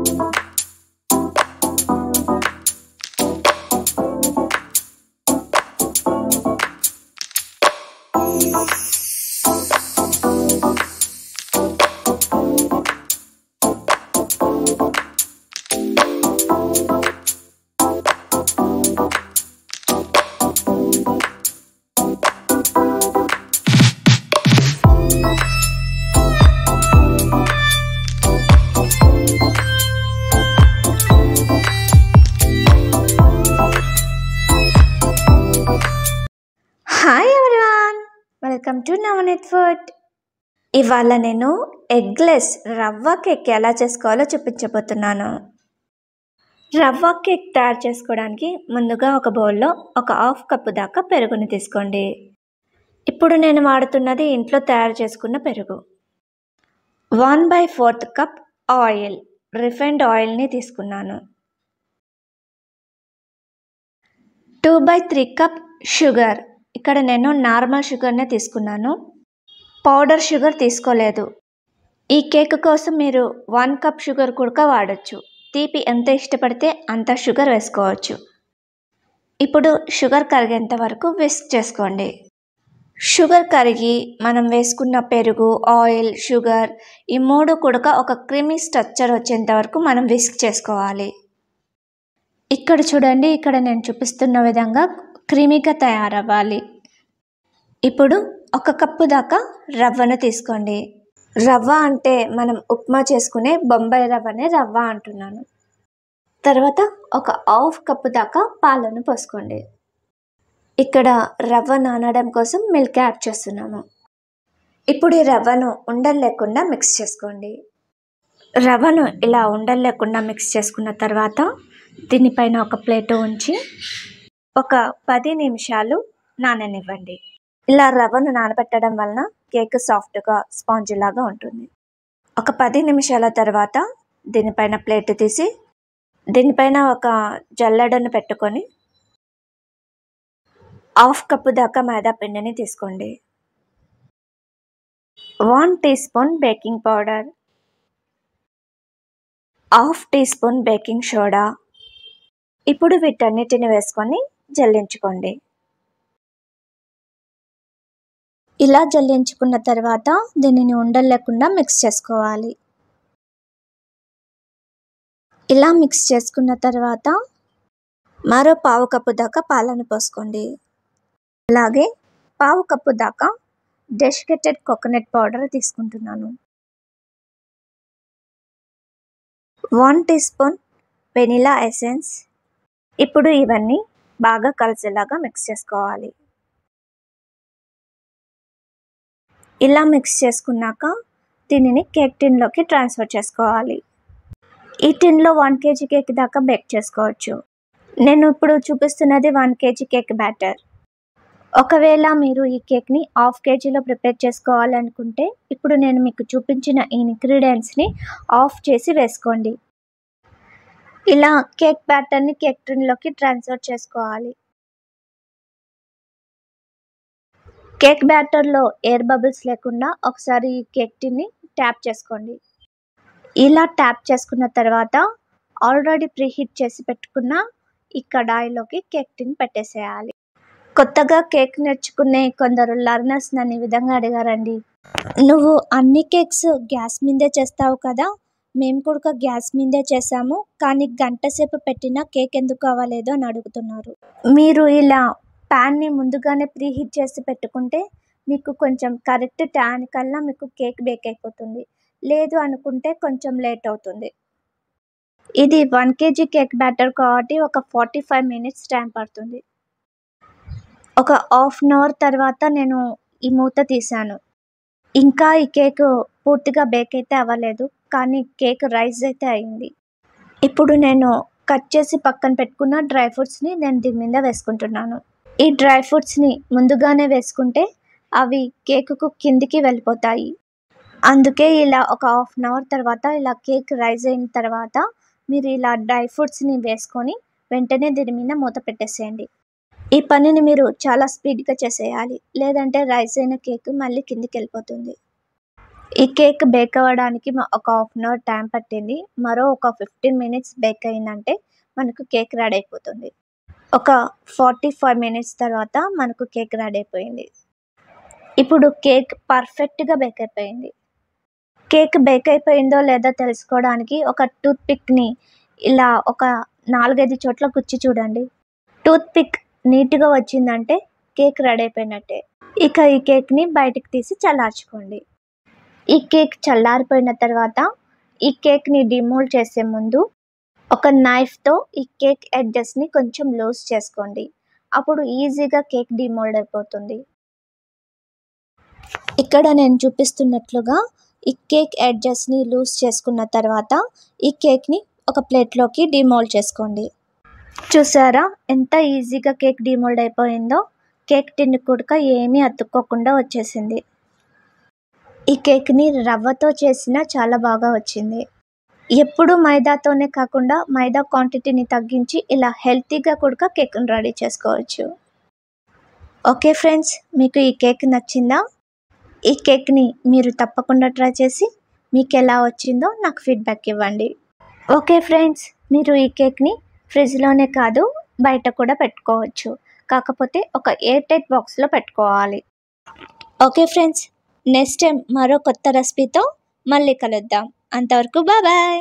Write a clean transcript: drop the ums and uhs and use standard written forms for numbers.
Hi everyone, welcome to Navneet food. ఇవాళ నేను eggless రవ్వ కేక్ ఎలా చేసుకోవాలో చూపించబోతున్నాను. రవ్వ కేక్ తయారు చేసుకోవడానికి ముందుగా ఒక బౌల్లో ఒక హాఫ్ కప్పు దాకా పెరుగుని తీసుకోండి. ఇప్పుడు నేను వాడుతున్నది ఇంట్లో తయారు చేసుకున్న పెరుగు. 1/4 కప్ ఆయిల్, రిఫైన్డ్ ఆయిల్ని తీసుకున్నాను. 2/3 కప్ షుగర్, ఇక్కడ నేను నార్మల్ షుగర్నే తీసుకున్నాను, పౌడర్ షుగర్ తీసుకోలేదు. ఈ కేక్ కోసం మీరు 1 కప్ షుగర్ కూడా వాడచ్చు. తీపి ఎంత ఇష్టపడితే అంత షుగర్ వేసుకోవచ్చు. ఇప్పుడు షుగర్ కరిగేంత వరకు విస్క్ చేసుకోండి. షుగర్ కరిగి మనం వేసుకున్న పెరుగు, ఆయిల్, షుగర్ ఈ మూడు కూడా ఒక క్రీమీ స్ట్రక్చర్ వచ్చేంత వరకు మనం విస్క్ చేసుకోవాలి. ఇక్కడ చూడండి, ఇక్కడ నేను చూపిస్తున్న విధంగా క్రీమీగా తయారవ్వాలి. ఇప్పుడు 1 కప్పు దాకా రవ్వను తీసుకోండి. రవ్వ అంటే మనం ఉప్మా చేసుకునే బొంబాయి రవ్వనే రవ్వ అంటున్నాను. తర్వాత ఒక హాఫ్ కప్పు దాకా పాలను పోసుకోండి. ఇక్కడ రవ్వ నానడం కోసం మిల్క్ యాడ్ చేస్తున్నాము. ఇప్పుడు ఈ రవ్వను ఉండలు లేకుండా మిక్స్ చేసుకోండి. రవ్వను ఇలా ఉండలు లేకుండా మిక్స్ చేసుకున్న తర్వాత దీనిపైన ఒక ప్లేట్ ఉంచి ఒక 10 నిమిషాలు నాననివ్వండి. ఇలా రవ్వను నానబెట్టడం వలన కేక్ సాఫ్ట్గా స్పాంజ్ లాగా ఉంటుంది. ఒక 10 నిమిషాల తర్వాత దీనిపైన ప్లేట్ తీసి దీనిపైన ఒక జల్లెడను పెట్టుకొని హాఫ్ కప్పు దాకా మైదా పిండిని తీసుకోండి. 1 teaspoon baking powder, half teaspoon baking soda. ఇప్పుడు వీటన్నిటిని వేసుకొని జల్లించుకోండి. ఇలా జల్లించుకున్న తర్వాత దీనిని ఉండలు లేకుండా మిక్స్ చేసుకోవాలి. ఇలా మిక్స్ చేసుకున్న తర్వాత మరో పావు కప్పు దాకా పాలను పోసుకోండి. అలాగే పావు కప్పు దాకా డెసికేటెడ్ కోకోనట్ పౌడర్ తీసుకుంటున్నాను. 1 టీ స్పూన్ వెనిలా ఎసెన్స్. ఇప్పుడు ఇవన్నీ బాగా కలిసేలాగా మిక్స్ చేసుకోవాలి. ఇలా మిక్స్ చేసుకున్నాక దీనిని కేక్ టిన్లోకి ట్రాన్స్ఫర్ చేసుకోవాలి. ఈ టిన్లో 1 kg కేక్ దాకా బేక్ చేసుకోవచ్చు. నేను ఇప్పుడు చూపిస్తున్నది 1 kg కేక్ బ్యాటర్. ఒకవేళ మీరు ఈ కేక్ని హాఫ్ కేజీలో ప్రిపేర్ చేసుకోవాలనుకుంటే ఇప్పుడు నేను మీకు చూపించిన ఈ ఇంగ్రీడియంట్స్ని ఆఫ్ చేసి వేసుకోండి. ఇలా కేక్ బ్యాటర్ని కేక్ టిన్లోకి ట్రాన్స్ఫర్ చేసుకోవాలి. కేక్ బ్యాటర్లో ఎయిర్ బబుల్స్ లేకుండా ఒకసారి ఈ కేక్ టిన్ని ట్యాప్ చేసుకోండి. ఇలా ట్యాప్ చేసుకున్న తర్వాత ఆల్రెడీ ప్రీహీట్ చేసి పెట్టుకున్న ఈ కడాయిలోకి కేక్ టిన్ పెట్టేసేయాలి. కొత్తగా కేక్ నేర్చుకునే కొందరు లర్నర్స్ నన్ను ఈ విధంగా అడిగారండి, నువ్వు అన్ని కేక్స్ గ్యాస్ మీదే చేస్తావు కదా, మేము కూడా గ్యాస్ మీదే చేసాము, కానీ గంట సేపు పెట్టిన కేక్ ఎందుకు అవ్వలేదు అని అడుగుతున్నారు. మీరు ఇలా ప్యాన్ని ముందుగానే ప్రీహీట్ చేసి పెట్టుకుంటే మీకు కొంచెం కరెక్ట్ టైం కల్లా మీకు కేక్ బేక్ అయిపోతుంది. లేదు అనుకుంటే కొంచెం లేట్ అవుతుంది. ఇది 1 kg కేక్ బ్యాటర్ కాబట్టి ఒక 45 minutes టైం పడుతుంది. ఒక హాఫ్ అన్ అవర్ తర్వాత నేను ఈ మూత తీసాను. ఇంకా ఈ కేక్ పూర్తిగా బేక్ అయితే అవ్వలేదు, కానీ కేక్ రైజ్ అయితే అయింది. ఇప్పుడు నేను కట్ చేసి పక్కన పెట్టుకున్న డ్రై ఫ్రూట్స్ని నేను దీని మీద వేసుకుంటున్నాను. ఈ డ్రై ఫ్రూట్స్ని ముందుగానే వేసుకుంటే అవి కేకుకు కిందికి వెళ్ళిపోతాయి. అందుకే ఇలా ఒక హాఫ్ అన్ అవర్ తర్వాత ఇలా కేక్ రైజ్ అయిన తర్వాత మీరు ఇలా డ్రై ఫ్రూట్స్ని వేసుకొని వెంటనే దీని మీద మూత పెట్టేసేయండి. ఈ పనిని మీరు చాలా స్పీడ్గా చేసేయాలి, లేదంటే రైస్ అయిన కేక్ మళ్ళీ కిందికి వెళ్ళిపోతుంది. ఈ కేక్ బేక్ అవ్వడానికి ఒక హాఫ్ అన్ అవర్ టైం పట్టింది. మరో ఒక 15 మినిట్స్ బేక్ అయిందంటే మనకు కేక్ రెడీ అయిపోతుంది. ఒక 45 మినిట్స్ తర్వాత మనకు కేక్ రెడీ అయిపోయింది. ఇప్పుడు కేక్ పర్ఫెక్ట్గా బేక్ అయిపోయింది. కేక్ బేక్ అయిపోయిందో లేదో తెలుసుకోవడానికి ఒక టూత్ పిక్ని ఇలా ఒక 4-5 చోట్ల గుచ్చి చూడండి. టూత్ పిక్ నీట్గా వచ్చిందంటే కేక్ రెడీ అయిపోయినట్టే. ఇక ఈ కేక్ని బయటికి తీసి చల్లార్చుకోండి. ఈ కేక్ చల్లారిపోయిన తర్వాత ఈ కేక్ని డిమోల్డ్ చేసే ముందు ఒక నైఫ్తో ఈ కేక్ ఎడ్జెస్ని కొంచెం లూజ్ చేసుకోండి. అప్పుడు ఈజీగా కేక్ డిమోల్డ్ అయిపోతుంది. ఇక్కడ నేను చూపిస్తున్నట్లుగా ఈ కేక్ ఎడ్జెస్ని లూజ్ చేసుకున్న తర్వాత ఈ కేక్ని ఒక ప్లేట్లోకి డిమోల్డ్ చేసుకోండి. చూసారా ఎంత ఈజీగా కేక్ డిమోల్డ్ అయిపోయిందో. కేక్ టిన్ను కూడా ఏమీ అతుక్కోకుండా వచ్చేసింది. ఈ కేక్ని రవ్వతో చేసినా చాలా బాగా వచ్చింది. ఎప్పుడు మైదాతోనే కాకుండా మైదా క్వాంటిటీని తగ్గించి ఇలా హెల్తీగా కూడా కేక్ని రెడీ చేసుకోవచ్చు. ఓకే ఫ్రెండ్స్, మీకు ఈ కేక్ నచ్చిందా? ఈ కేక్ని మీరు తప్పకుండా ట్రై చేసి మీకు ఎలా వచ్చిందో నాకు ఫీడ్బ్యాక్ ఇవ్వండి. ఓకే ఫ్రెండ్స్, మీరు ఈ కేక్ని ఫ్రిడ్జ్లోనే కాదు బయట కూడా పెట్టుకోవచ్చు. కాకపోతే ఒక ఎయిర్ టైట్ బాక్స్లో పెట్టుకోవాలి. ఓకే ఫ్రెండ్స్, నెక్స్ట్ టైం మరో కొత్త రెసిపీతో మళ్ళీ కలుద్దాం. అంతవరకు బాయ్.